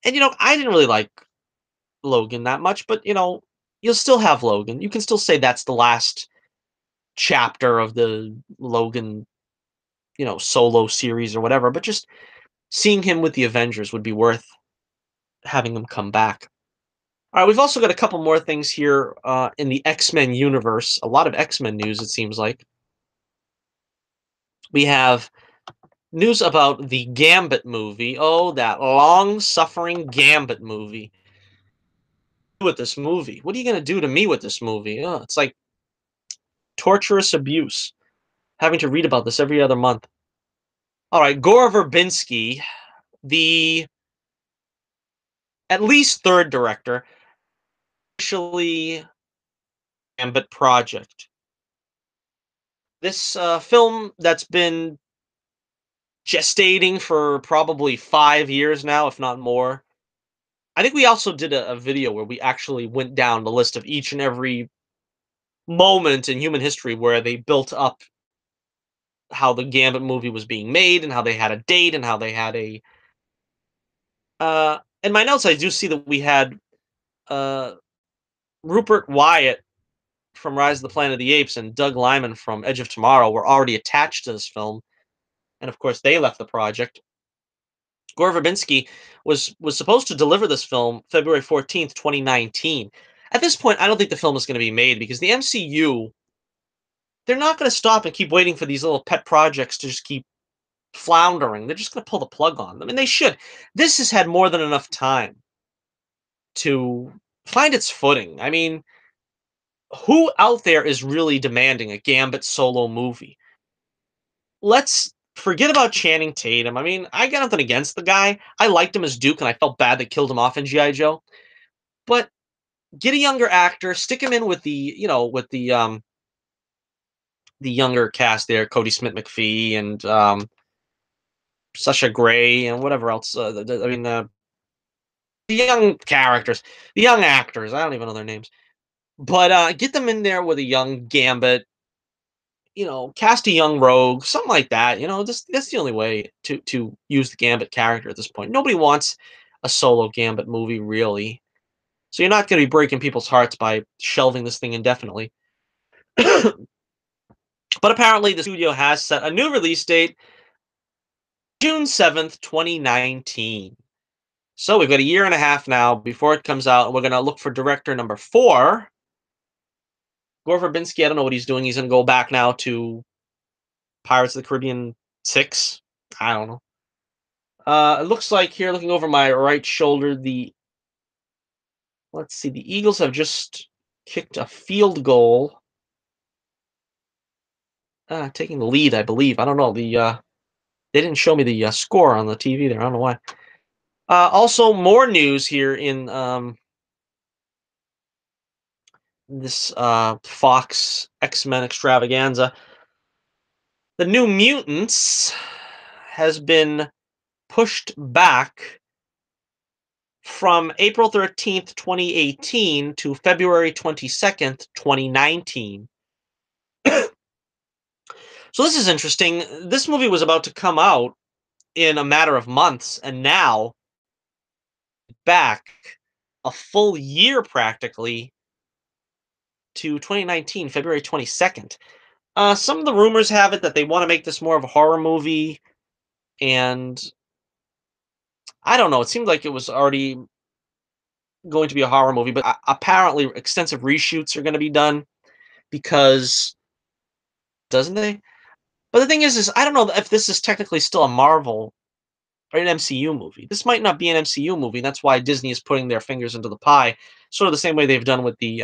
And I didn't really like Logan that much, but you'll still have Logan. You can still say that's the last chapter of the Logan, solo series or whatever, but just seeing him with the Avengers would be worth having him come back. All right, we've also got a couple more things here in the X-Men universe. A lot of X-Men news, it seems like. We have news about the Gambit movie. Oh, that long-suffering Gambit movie. With this movie, what are you going to do to me with this movie? It's like torturous abuse. Having to read about this every other month. All right, Gore Verbinski, the at least third director, officially Gambit project. This film that's been gestating for probably 5 years now, if not more. I think we also did a video where we actually went down the list of each and every moment in human history where they built up how the Gambit movie was being made and how they had a date and how they had a. In my notes, I do see that we had uh, Rupert Wyatt from Rise of the Planet of the Apes and Doug Liman from Edge of Tomorrow were already attached to this film, and of course they left the project. Gore Verbinski was supposed to deliver this film February 14th, 2019. At this point, I don't think the film is going to be made because the MCU, they're not going to stop and keep waiting for these little pet projects to just keep floundering. They're just going to pull the plug on them, and they should. This has had more than enough time to find its footing. I mean, who out there is really demanding a Gambit solo movie? Let's forget about Channing Tatum. I mean, I got nothing against the guy. I liked him as Duke, and I felt bad they killed him off in GI Joe. But get a younger actor, stick him in with the younger cast there, Cody Smith McPhee and Sasha Grey and whatever else. The young characters, the young actors. I don't even know their names, but get them in there with a young Gambit. Cast a young rogue, something like that. That's the only way to use the Gambit character at this point. Nobody wants a solo Gambit movie, really. So you're not going to be breaking people's hearts by shelving this thing indefinitely. But apparently, the studio has set a new release date, June 7th, 2019. So we've got a year and a half now before it comes out, and we're going to look for director number 4. Gore Verbinski, I don't know what he's doing. He's going to go back now to Pirates of the Caribbean 6. I don't know. It looks like here, looking over my right shoulder, let's see, the Eagles have just kicked a field goal, taking the lead, I believe. I don't know. They didn't show me the score on the TV there. I don't know why. Also, more news here in this Fox X-Men extravaganza. The New Mutants has been pushed back from April 13th, 2018 to February 22nd, 2019. So this is interesting. This movie was about to come out in a matter of months, and now back a full year practically to 2019, February 22nd. Some of the rumors have it that they want to make this more of a horror movie, and I don't know. It seemed like it was already going to be a horror movie, but apparently extensive reshoots are going to be done because doesn't they? But the thing is I don't know if this is technically still a Marvel or an MCU movie. This might not be an MCU movie. That's why Disney is putting their fingers into the pie, sort of the same way they've done with the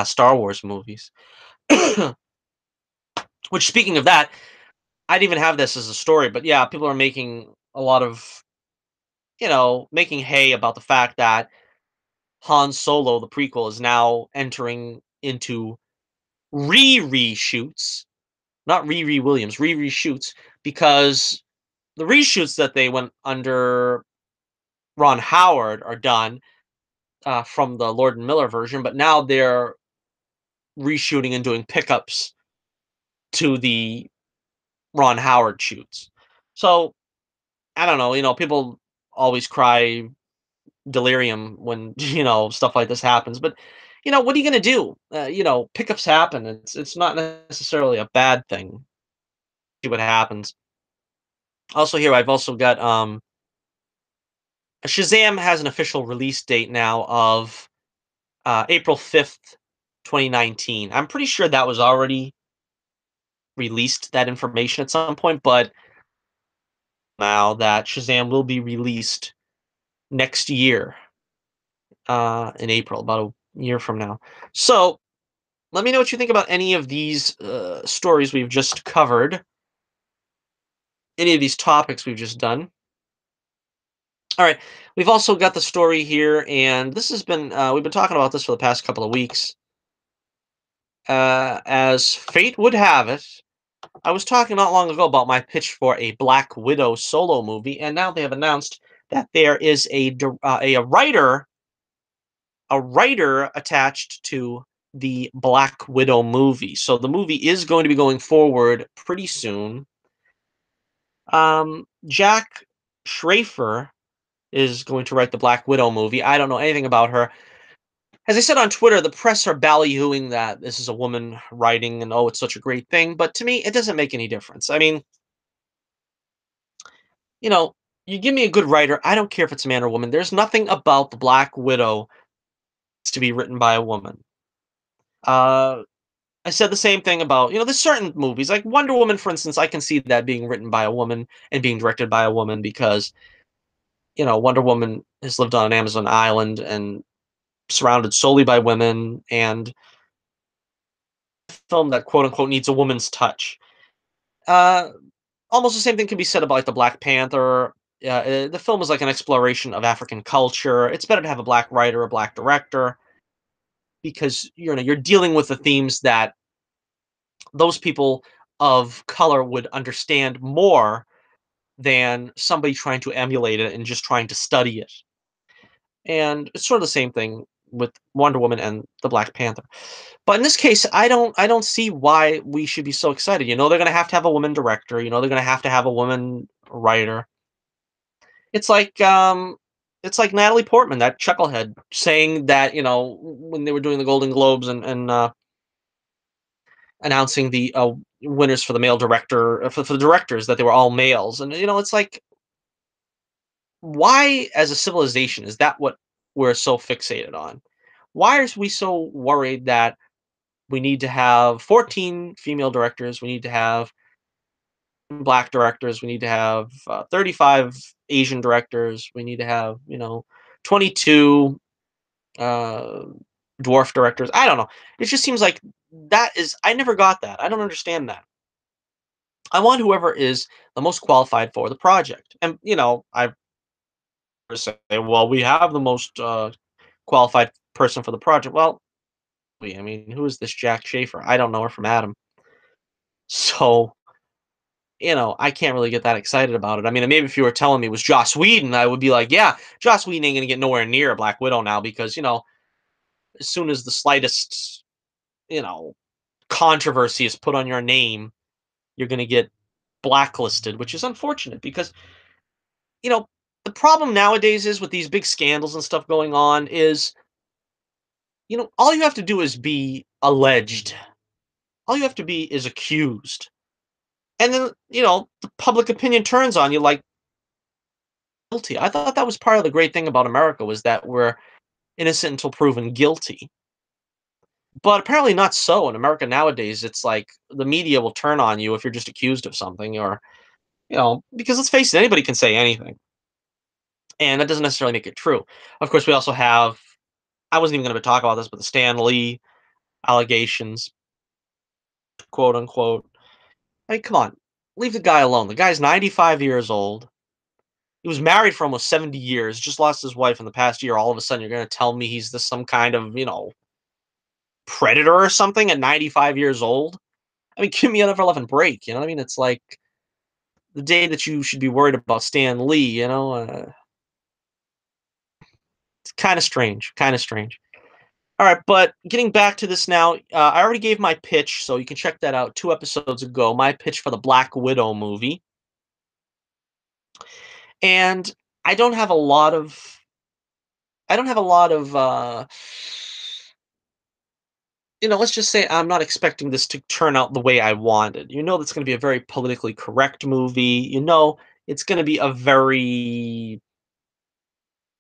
Star Wars movies. Which, speaking of that, I didn't even have this as a story, but yeah, people are making a lot of making hay about the fact that Han Solo, the prequel, is now entering into reshoots, not Riri Williams, reshoots, because the reshoots that they went under Ron Howard are done from the Lord and Miller version, but now they're reshooting and doing pickups to the Ron Howard shoots. So I don't know, people always cry delirium when stuff like this happens, but what are you going to do? Pickups happen. It's not necessarily a bad thing. See what happens. Also, here I've also got Shazam has an official release date now of April 5th, 2019. I'm pretty sure that was already released, that information at some point, but now that Shazam will be released next year in April, about a year from now. So let me know what you think about any of these stories we've just covered, any of these topics we've just done. All right, we've also got the story here, and this has been we've been talking about this for the past couple of weeks. As fate would have it, I was talking not long ago about my pitch for a Black Widow solo movie, and now they have announced that there is a writer attached to the Black Widow movie. So the movie is going to be going forward pretty soon. Jack Schrafer is going to write the Black Widow movie. I don't know anything about her. As I said on Twitter, the press are ballyhooing that this is a woman writing and oh, it's such a great thing. But to me, it doesn't make any difference. I mean, you know, you give me a good writer. I don't care if it's a man or woman. There's nothing about the Black Widow to be written by a woman. Uh, I said the same thing about, there's certain movies like Wonder Woman, for instance. I can see that being written by a woman and being directed by a woman because, Wonder Woman has lived on an Amazon island and surrounded solely by women and a film that quote unquote needs a woman's touch. Uh, Almost the same thing can be said about like the Black Panther. The film is like an exploration of African culture. It's better to have a black writer, a black director, because you're dealing with the themes that those people of color would understand more than somebody trying to emulate it and just trying to study it. And it's sort of the same thing with Wonder Woman and the Black Panther. But in this case, I don't see why we should be so excited. They're gonna have to have a woman director, they're gonna have to have a woman writer. It's like Natalie Portman, that chucklehead, saying that, when they were doing the Golden Globes and announcing the winners for the male director for the directors that they were all males. And it's like, why as a civilization is that what we're so fixated on? Why are we so worried that we need to have 14 female directors, we need to have black directors, we need to have 35 Asian directors, we need to have 22 uh, dwarf directors? I don't know. It just seems like that is, I never got that. I don't understand that. I want whoever is the most qualified for the project. And I say, well, we have the most qualified person for the project. Well, I mean, who is this Jack Schaefer? I don't know her from Adam. So I can't really get that excited about it. I mean, maybe if you were telling me it was Joss Whedon, I would be like, yeah, Joss Whedon ain't gonna get nowhere near a Black Widow now because as soon as the slightest you know controversy is put on your name, you're gonna get blacklisted, which is unfortunate because you know the problem nowadays is with these big scandals and stuff going on is all you have to do is be alleged. All you have to be is accused. And then, the public opinion turns on you like guilty. I thought that was part of the great thing about America was that we're innocent until proven guilty. But apparently not so in America nowadays. It's like the media will turn on you if you're just accused of something or, because let's face it, anybody can say anything. And that doesn't necessarily make it true. Of course, we also have, I wasn't even going to talk about this, but the Stan Lee allegations, quote unquote. I mean, come on, leave the guy alone. The guy's 95 years old. He was married for almost 70 years, just lost his wife in the past year. All of a sudden, you're going to tell me he's some kind of, predator or something at 95 years old? I mean, give me another 11 break. You know what I mean? It's like the day that you should be worried about Stan Lee, it's kind of strange. Kind of strange. All right, but getting back to this now, I already gave my pitch, so you can check that out 2 episodes ago. My pitch for the Black Widow movie. And I don't have a lot of I don't have a lot of let's just say I'm not expecting this to turn out the way I wanted. That's going to be a very politically correct movie. It's going to be a very,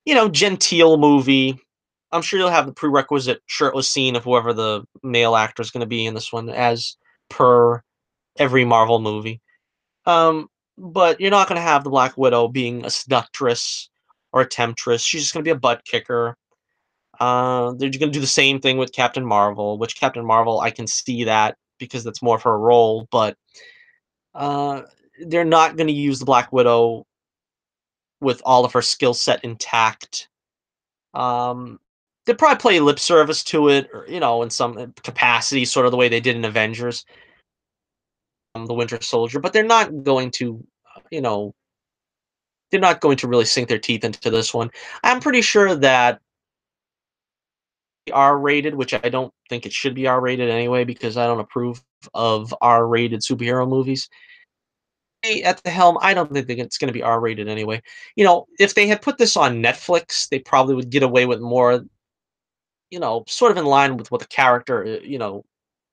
genteel movie. I'm sure you'll have the prerequisite shirtless scene of whoever the male actor is going to be in this one, as per every Marvel movie. But you're not going to have the Black Widow being a seductress or a temptress. She's just going to be a butt kicker. They're going to do the same thing with Captain Marvel, which Captain Marvel, I can see that because that's more of her role, but uh, they're not going to use the Black Widow with all of her skill set intact. Um, they'll probably play lip service to it, or, in some capacity, sort of the way they did in Avengers, the Winter Soldier, but you know, they're not going to really sink their teeth into this one. I'm pretty sure that R-rated, which I don't think it should be R-rated anyway because I don't approve of R-rated superhero movies. At the helm, I don't think it's going to be R-rated anyway. If they had put this on Netflix, they probably would get away with more, sort of in line with what the character,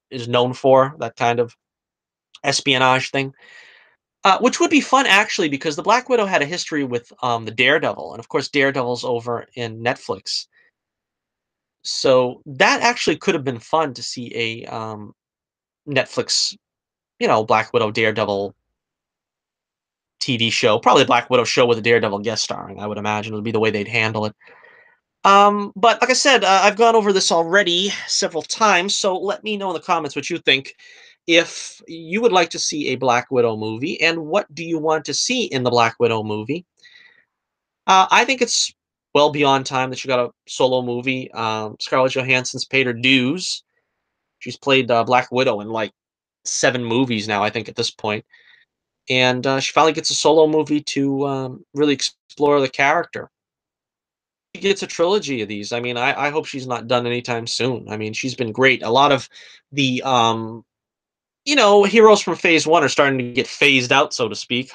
is known for, that kind of espionage thing. Which would be fun actually because the Black Widow had a history with the Daredevil, and of course Daredevil's over in Netflix. So that actually could have been fun to see a Netflix, Black Widow Daredevil TV show, probably a Black Widow show with a Daredevil guest starring. I would imagine would be the way they'd handle it. But like I said, I've gone over this already several times, so let me know in the comments what you think. If you would like to see a Black Widow movie, and what do you want to see in the Black Widow movie? I think it's well beyond time that you got a solo movie. Scarlett Johansson's paid her dues. She's played Black Widow in like 7 movies now, I think, at this point. And she finally gets a solo movie to really explore the character. She gets a trilogy of these. I mean, I hope she's not done anytime soon. I mean, she's been great. A lot of the heroes from Phase One are starting to get phased out, so to speak.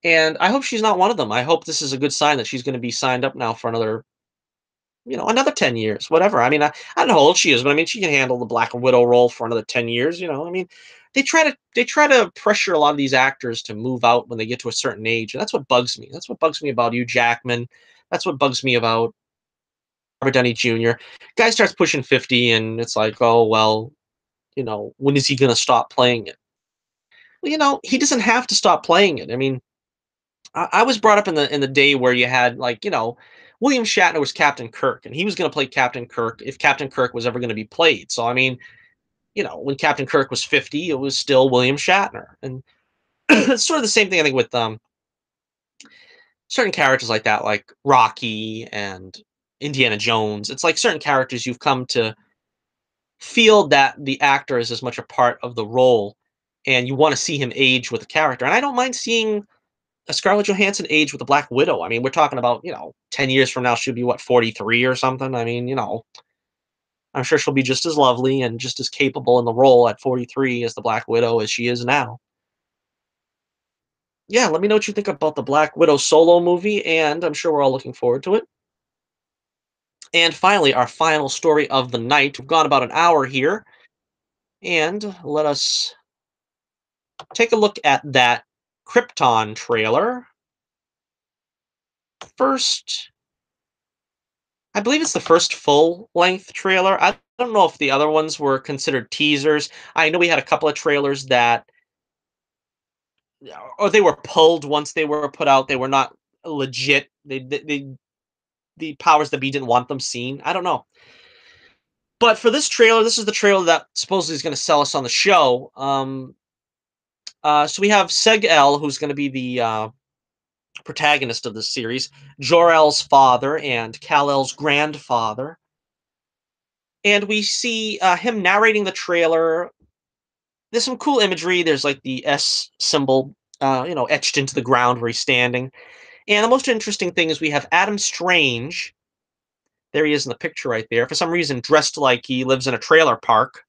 And I hope she's not one of them. I hope this is a good sign that she's going to be signed up now for another 10 years, whatever. I mean, I don't know how old she is, but I mean, she can handle the Black Widow role for another 10 years. I mean, they try to pressure a lot of these actors to move out when they get to a certain age, and that's what bugs me. That's what bugs me about Hugh Jackman. That's what bugs me about Robert Downey Jr. Guy starts pushing 50, and it's like, oh well, when is he going to stop playing it? Well, he doesn't have to stop playing it. I mean, I was brought up in the day where you had like William Shatner was Captain Kirk, and he was going to play Captain Kirk if Captain Kirk was ever going to be played. So I mean, when Captain Kirk was 50, it was still William Shatner, and it's sort of the same thing I think with certain characters like that, like Rocky and Indiana Jones. It's like certain characters you've come to feel that the actor is as much a part of the role and you want to see him age with the character. And I don't mind seeing a Scarlett Johansson age with the Black Widow. I mean, we're talking about 10 years from now, she'll be what, 43 or something. I mean, I'm sure she'll be just as lovely and just as capable in the role at 43 as the Black Widow as she is now. Yeah, let me know what you think about the Black Widow solo movie, and I'm sure we're all looking forward to it. And finally, our final story of the night. We've gone about an hour here, and let us take a look at that Krypton trailer. First, I believe it's the first full-length trailer. I don't know if the other ones were considered teasers. I know we had a couple of trailers that, or they were pulled once they were put out. They were not legit. The powers that be didn't want them seen. I don't know. But for this trailer, this is the trailer that supposedly is going to sell us on the show. So we have Seg-El, who's going to be the protagonist of this series, Jor-El's father and Kal-El's grandfather. And we see him narrating the trailer. There's some cool imagery. There's like the S symbol, etched into the ground where he's standing. And the most interesting thing is we have Adam Strange. There he is in the picture right there. For some reason, dressed like he lives in a trailer park.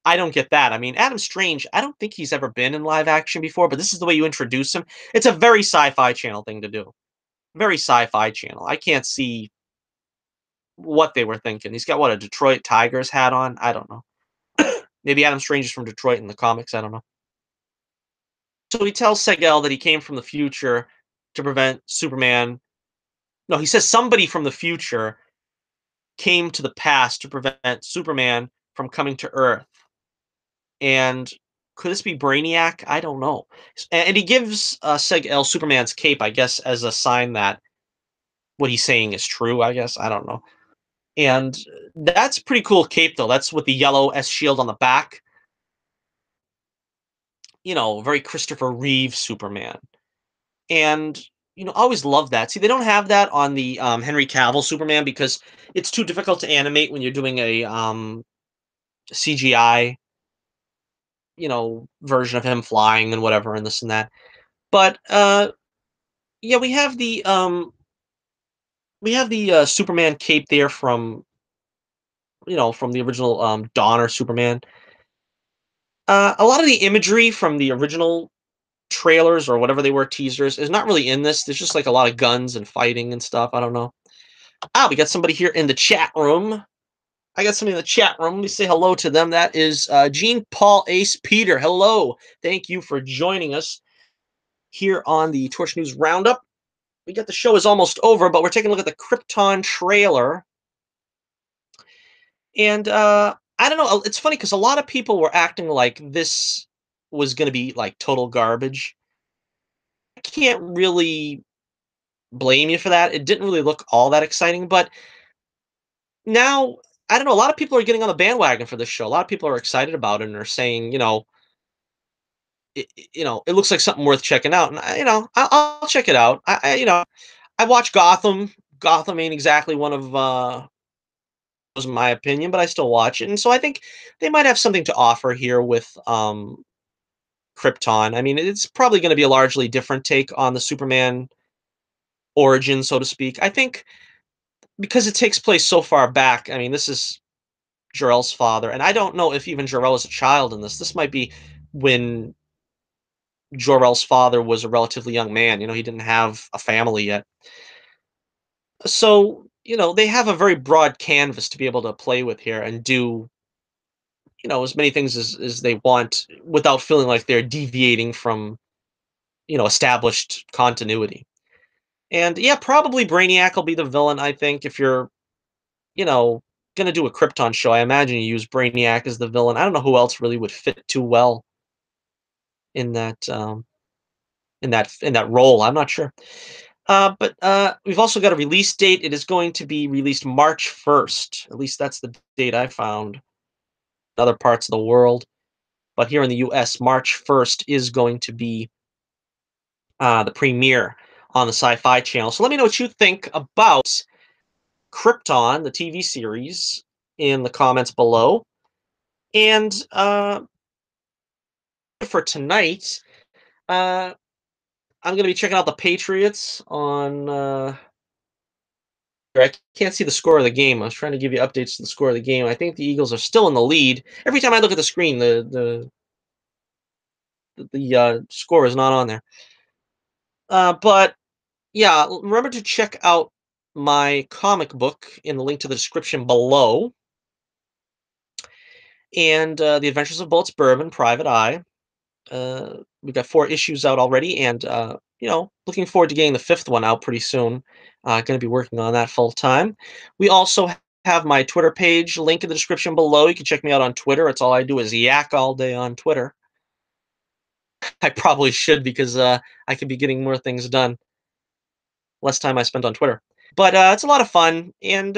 I don't get that. I mean, Adam Strange, I don't think he's ever been in live action before, but this is the way you introduce him. It's a very Sci-Fi Channel thing to do. Very Sci-Fi Channel. I can't see what they were thinking. He's got what, a Detroit Tigers hat on? I don't know. Maybe Adam Strange is from Detroit in the comics. I don't know. So he tells Segel that he came from the future to prevent Superman. No, he says somebody from the future came to the past to prevent Superman from coming to Earth. And could this be Brainiac? I don't know. And he gives Seg-El Superman's cape, I guess, as a sign that what he's saying is true, I guess. I don't know. And that's pretty cool cape, though. That's with the yellow S shield on the back. Very Christopher Reeve Superman. And, I always love that. See, they don't have that on the Henry Cavill Superman because it's too difficult to animate when you're doing a CGI, version of him flying and whatever and this and that. But yeah, we have the Superman cape there from the original Donner Superman. A lot of the imagery from the original trailers or whatever they were, teasers, is not really in this. There's just like a lot of guns and fighting and stuff. I don't know. We got somebody here in the chat room. I got somebody in the chat room. Let me say hello to them. That is Gene Paul Ace Peter. Hello. Thank you for joining us here on the Torch News Roundup. We got the show is almost over, but we're taking a look at the Krypton trailer. And I don't know. It's funny because a lot of people were acting like this was going to be like total garbage. I can't really blame you for that. It didn't really look all that exciting, but now I don't know. A lot of people are getting on the bandwagon for this show. A lot of people are excited about it and are saying, it looks like something worth checking out. And I'll check it out. I watch Gotham. Gotham ain't exactly one of was my opinion, but I still watch it. And so I think they might have something to offer here with Krypton. I mean, it's probably going to be a largely different take on the Superman origin, so to speak. I think because it takes place so far back. I mean, this is Jor-El's father, and I don't know if even Jor-El is a child in this. This might be when Jor-El's father was a relatively young man. He didn't have a family yet. So, they have a very broad canvas to be able to play with here and do as many things as they want without feeling like they're deviating from, established continuity. And yeah, probably Brainiac will be the villain, I think. If you're, you know, gonna do a Krypton show, I imagine you use Brainiac as the villain. I don't know who else really would fit too well in that role. I'm not sure. But we've also got a release date. It is going to be released March 1st. At least that's the date I found in other parts of the world. But here in the US, March 1st is going to be the premiere on the Sci-Fi Channel. So let me know what you think about Krypton, the TV series, in the comments below. And for tonight, uh, I'm gonna be checking out the Patriots on. I can't see the score of the game. I was trying to give you updates to the score of the game. I think the Eagles are still in the lead. Every time I look at the screen, the score is not on there. But yeah, remember to check out my comic book in the link to the description below, and The Adventures of Bullets Bourbon, Private Eye. We got 4 issues out already, and looking forward to getting the 5th one out pretty soon. Going to be working on that full time. We also have my Twitter page link in the description below. You can check me out on Twitter. It's all I do is yak all day on Twitter. I probably should because I could be getting more things done. Less time I spent on Twitter. But it's a lot of fun, and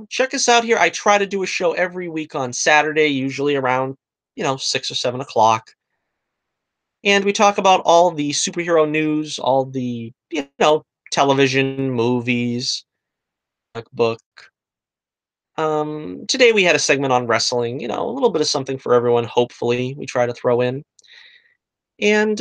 check us out here. I try to do a show every week on Saturday, usually around 6 or 7 o'clock, and we talk about all the superhero news, all the television, movies, comic book. Today we had a segment on wrestling. A little bit of something for everyone. Hopefully, we try to throw in, and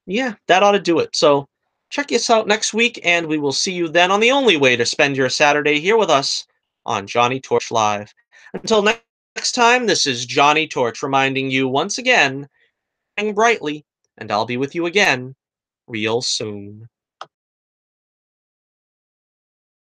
yeah, that ought to do it. So check us out next week, and we will see you then on the only way to spend your Saturday here with us on Johnny Torch Live. Until next time, this is Johnny Torch reminding you once again, hang brightly, and I'll be with you again real soon.